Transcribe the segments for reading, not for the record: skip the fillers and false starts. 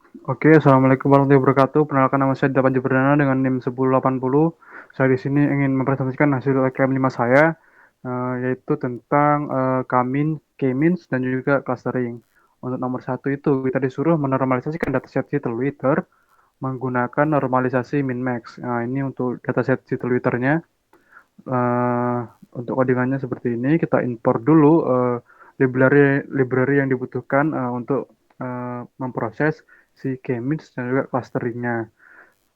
Oke, assalamualaikum warahmatullahi wabarakatuh. Perkenalkan nama saya Dapan Perdana dengan NIM 1080. Saya di sini ingin mempresentasikan hasil LKM 5 saya, yaitu tentang K-means dan juga clustering. Untuk nomor satu itu kita disuruh menormalisasikan dataset Citlewiter menggunakan normalisasi min-max. Nah, ini untuk dataset Citlewiternya. Uh, untuk codingannya seperti ini, kita import dulu library yang dibutuhkan untuk memproses si k-means dan juga clusteringnya.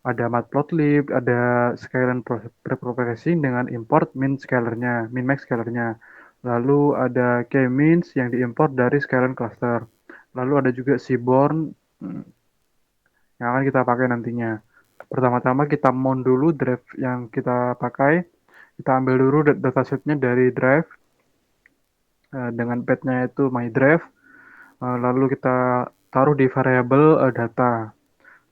Ada matplotlib, ada scalar preprocessing dengan import min max scalarnya. Lalu ada k-means yang diimport dari scalar cluster. Lalu ada juga seaborn yang akan kita pakai nantinya. Pertama-tama kita mount dulu drive yang kita pakai. Kita ambil dulu datasetnya dari drive dengan path-nya itu my drive. Lalu kita taruh di variabel data.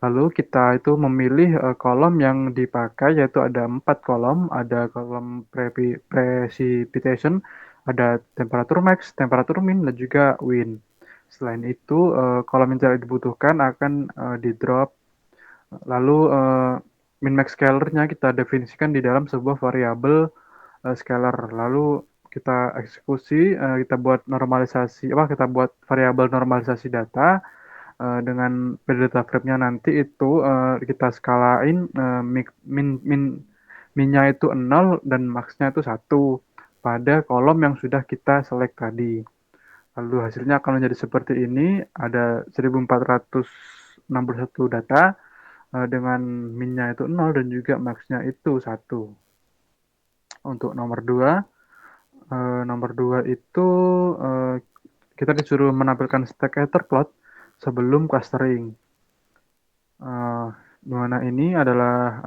Lalu kita itu memilih kolom yang dipakai, yaitu ada 4 kolom. Ada kolom precipitation, ada temperatur max, temperatur min, dan juga wind. Selain itu, kolom yang tidak dibutuhkan akan di drop. Lalu min max scalar-nya kita definisikan di dalam sebuah variabel scalar. Lalu kita eksekusi, kita buat normalisasi, kita buat variabel normalisasi data dengan data frame-nya nanti itu kita skalain minnya itu 0 dan max-nya itu 1 pada kolom yang sudah kita select tadi. Lalu hasilnya akan menjadi seperti ini, ada 1461 data dengan minnya itu 0 dan juga max-nya itu 1. Untuk nomor 2 itu uh, kita disuruh menampilkan scatter plot sebelum clustering. Di mana ini adalah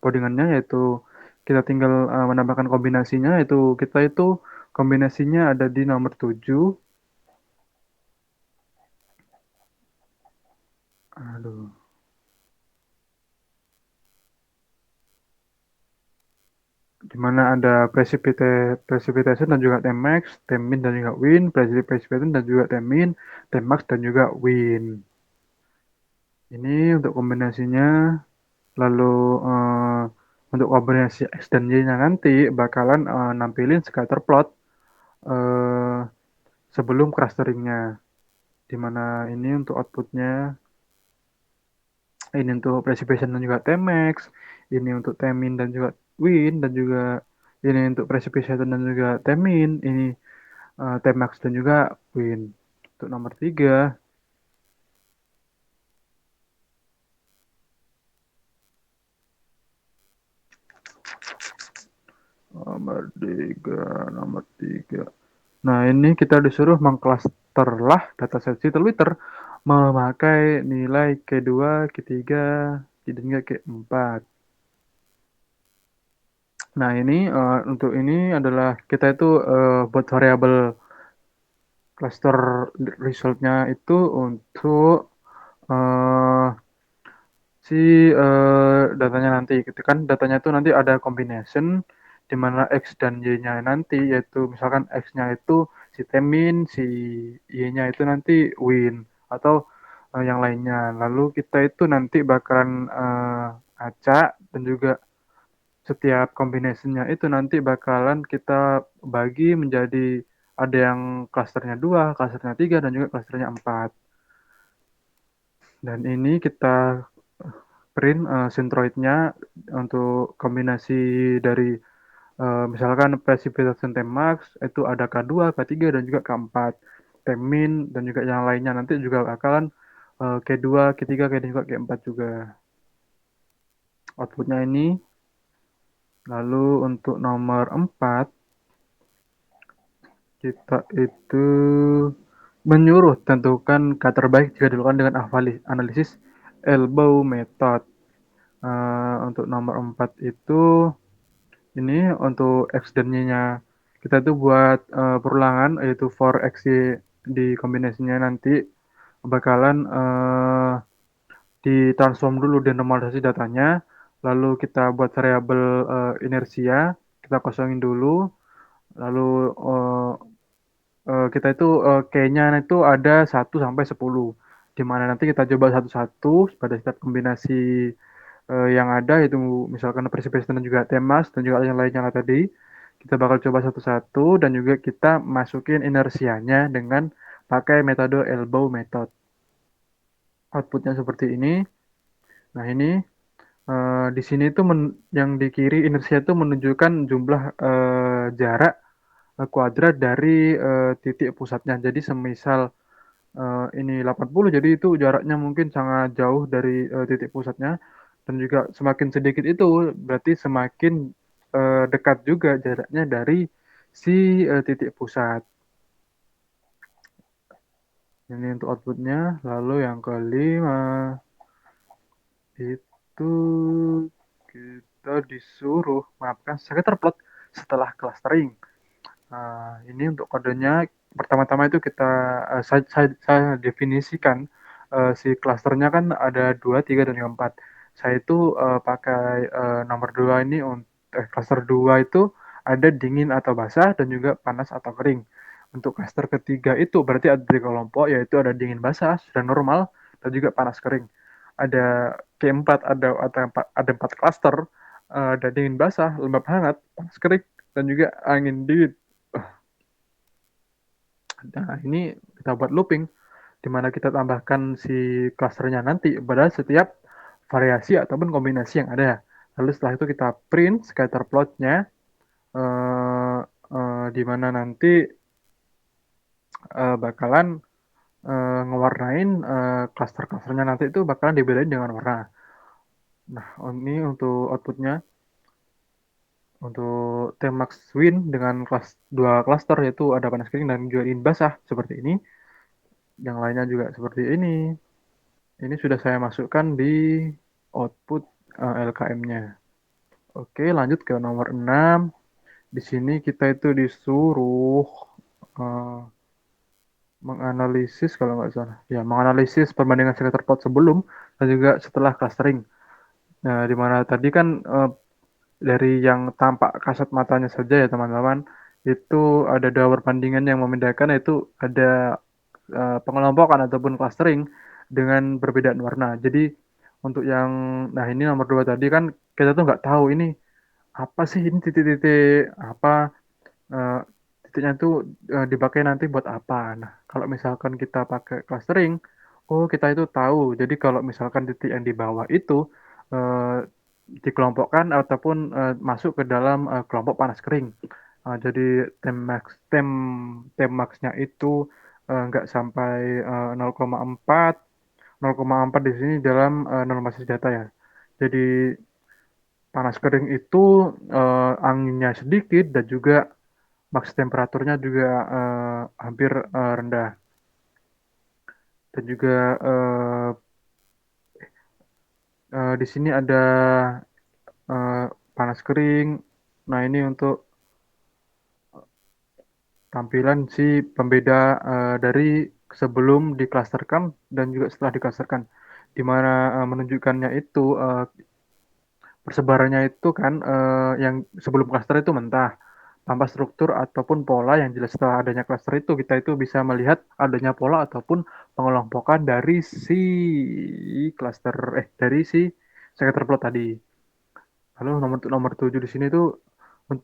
codingannya, yaitu kita tinggal menambahkan kombinasinya, yaitu kita itu kombinasinya ada di nomor 7. Aduh. Di mana ada precipitation dan juga Tmax, Tmin dan juga wind, precipitation dan juga Tmin, Tmax dan juga wind. Ini untuk kombinasinya. Lalu untuk kombinasi X dan Y-nya nanti bakalan nampilin scatter plot eh, sebelum clusteringnya. Dimana ini untuk outputnya, ini untuk precipitation dan juga Tmax, ini untuk Tmin dan juga wind, dan juga ini untuk precipitation dan juga Tmin, ini Tmax dan juga wind. Untuk nomor 3, nomor tiga. Nah, ini kita disuruh mengklasterlah dataset Twitter memakai nilai K2, K3, dan juga K4. Nah, ini untuk ini adalah kita itu buat variabel cluster resultnya itu untuk uh, si datanya nanti gitu kan. Datanya itu nanti ada combination di mana X dan Y-nya nanti, yaitu misalkan X-nya itu si Temin, si Y-nya itu nanti Win atau yang lainnya. Lalu kita itu nanti bakalan acak, dan juga setiap combination-nya itu nanti bakalan kita bagi menjadi ada yang klasternya 2, klasternya 3, dan juga klasternya 4. Dan ini kita print centroid-nya untuk kombinasi dari misalkan precipitation Tmax itu ada K2, K3, dan juga K4. Tmin dan juga yang lainnya nanti juga bakalan K2, K3, K3, juga K4 juga. Outputnya ini. Lalu untuk nomor 4, kita itu menyuruh tentukan K terbaik jika dilakukan dengan analisis elbow method. Untuk nomor 4 itu, ini untuk X dan Y-nya kita itu buat perulangan, yaitu for X, Y di kombinasinya nanti bakalan ditransform dulu dan normalisasi datanya. Lalu kita buat variabel inersia, kita kosongin dulu. Lalu kita itu K-nya itu ada 1 sampai 10. di mana nanti kita coba satu-satu pada setiap kombinasi yang ada, itu misalkan precipitation dan juga temas dan juga yang lainnya tadi. Kita bakal coba satu-satu dan juga kita masukin inersianya dengan pakai metode elbow method. Outputnya seperti ini. Nah ini di sini tuh yang di kiri inersia itu menunjukkan jumlah jarak kuadrat dari titik pusatnya. Jadi semisal ini 80, jadi itu jaraknya mungkin sangat jauh dari titik pusatnya, dan juga semakin sedikit itu berarti semakin dekat juga jaraknya dari si titik pusat. Ini untuk outputnya. Lalu yang kelima itu kita disuruh maafkan scatter plot setelah clustering. Nah, ini untuk kodenya pertama-tama itu kita saya definisikan si klasternya kan ada 2, 3 dan 4. Saya itu pakai nomor 2 ini untuk klaster 2 itu ada dingin atau basah dan juga panas atau kering. Untuk klaster ketiga itu berarti ada 3 kelompok, yaitu ada dingin basah, sedang normal, dan juga panas kering. Ada keempat ada 4 klaster, ada dingin basah, lembab hangat, panas kering, dan juga angin dingin. Nah, ini kita buat looping, di mana kita tambahkan si clusternya nanti pada setiap variasi ataupun kombinasi yang ada. Lalu setelah itu kita print scatter plotnya, di mana nanti bakalan ngewarnain cluster-clusternya nanti itu bakalan dibedain dengan warna. Nah, ini untuk outputnya. Untuk Tmax Win dengan dua cluster, yaitu ada panas kering dan juga dingin basah seperti ini. Yang lainnya juga seperti ini. Ini sudah saya masukkan di output LKM-nya. Oke, lanjut ke nomor 6. Di sini kita itu disuruh uh, menganalisis, kalau nggak salah, ya menganalisis perbandingan scatter plot sebelum dan juga setelah clustering. Nah, di mana tadi kan dari yang tampak kasat matanya saja ya teman-teman, itu ada dua perbandingan yang membedakan, yaitu ada pengelompokan ataupun clustering dengan perbedaan warna. Jadi untuk yang, nah ini nomor 2 tadi kan kita tuh nggak tahu ini apa sih, ini titik-titik apa, eh, titiknya tuh dipakai nanti buat apa. Nah, kalau misalkan kita pakai clustering, oh kita itu tahu. Jadi kalau misalkan titik yang di bawah itu eh, dikelompokkan ataupun masuk ke dalam kelompok panas kering. Jadi tem maxnya itu nggak sampai 0,4. 0,4 di sini dalam normalisasi data ya. Jadi panas kering itu anginnya sedikit dan juga max temperaturnya juga hampir rendah. Dan juga di sini ada panas kering. Nah, ini untuk tampilan si pembeda dari sebelum diklasterkan dan juga setelah diklasterkan. Di mana menunjukkannya itu persebarannya itu kan yang sebelum klaster itu mentah, tanpa struktur ataupun pola yang jelas. Setelah adanya klaster itu kita itu bisa melihat adanya pola ataupun pengelompokan dari si klaster dari si scatter plot tadi. Lalu nomor nomor 7 di sini tuh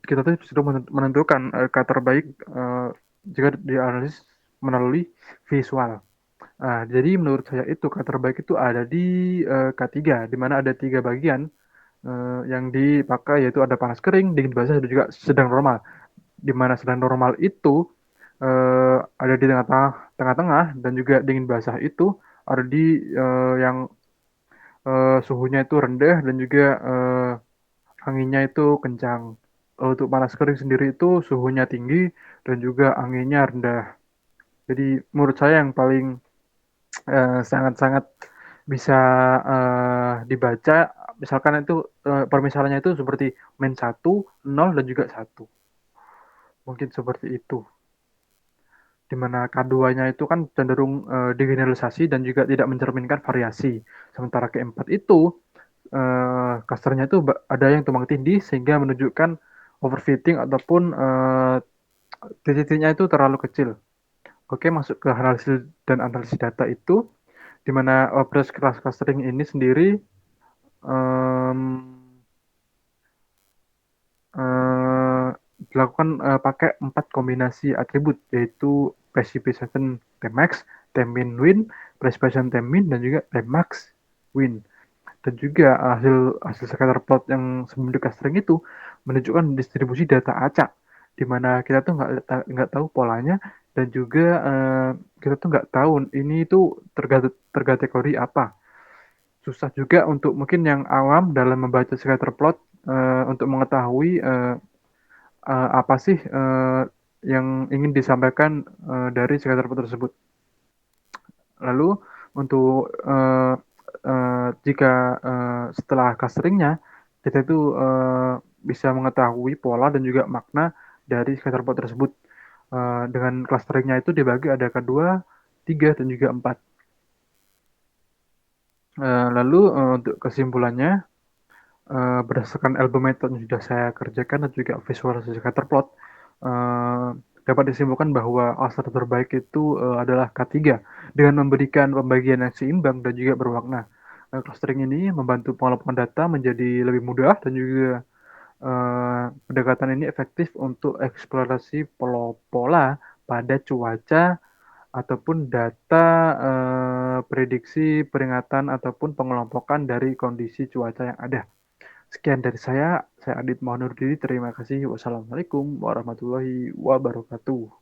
kita tuh sudah menentukan kata terbaik jika dianalisis melalui visual. Nah, jadi menurut saya itu kata terbaik itu ada di K3, di mana ada 3 bagian yang dipakai, yaitu ada panas kering, dingin basah, dan juga sedang normal. Di mana sedang normal itu ada di tengah-tengah, dan juga dingin basah itu ada di yang suhunya itu rendah dan juga anginnya itu kencang. Untuk panas kering sendiri itu suhunya tinggi dan juga anginnya rendah. Jadi menurut saya yang paling sangat-sangat bisa dibaca, misalkan itu permisalannya itu seperti min 1, 0, dan juga 1. Mungkin seperti itu. Di mana K2-nya itu kan cenderung digeneralisasi dan juga tidak mencerminkan variasi. Sementara keempat itu clusternya itu ada yang tumpang tindih sehingga menunjukkan overfitting ataupun titik-titiknya itu terlalu kecil. Oke, masuk ke analisis dan analisis data itu. di mana operasi clustering ini sendiri em, eh, dilakukan pakai 4 kombinasi atribut, yaitu precipitation Tmax, Tmin win, precipitation Tmin, dan juga Tmax win. Dan juga hasil hasil scatter plot yang sebelum di clustering itu menunjukkan distribusi data acak, di mana kita tuh nggak tahu polanya, dan juga kita tuh nggak tahu ini itu terkategori apa. Susah juga untuk mungkin yang awam dalam membaca scatter plot untuk mengetahui apa sih yang ingin disampaikan dari scatter plot tersebut. Lalu untuk jika setelah clusteringnya kita itu bisa mengetahui pola dan juga makna dari scatter plot tersebut. Dengan clusteringnya itu dibagi ada kedua, tiga, dan juga empat. Lalu untuk kesimpulannya, berdasarkan album method yang sudah saya kerjakan dan juga visualisasi scatter plot, eh, dapat disimpulkan bahwa cluster terbaik itu adalah K3 dengan memberikan pembagian yang seimbang dan juga berwarna. Clustering ini membantu pengelompokan data menjadi lebih mudah dan juga pendekatan ini efektif untuk eksplorasi pola pada cuaca ataupun data prediksi peringatan ataupun pengelompokan dari kondisi cuaca yang ada. Sekian dari saya Adit mohon undur diri. Terima kasih. Wassalamualaikum warahmatullahi wabarakatuh.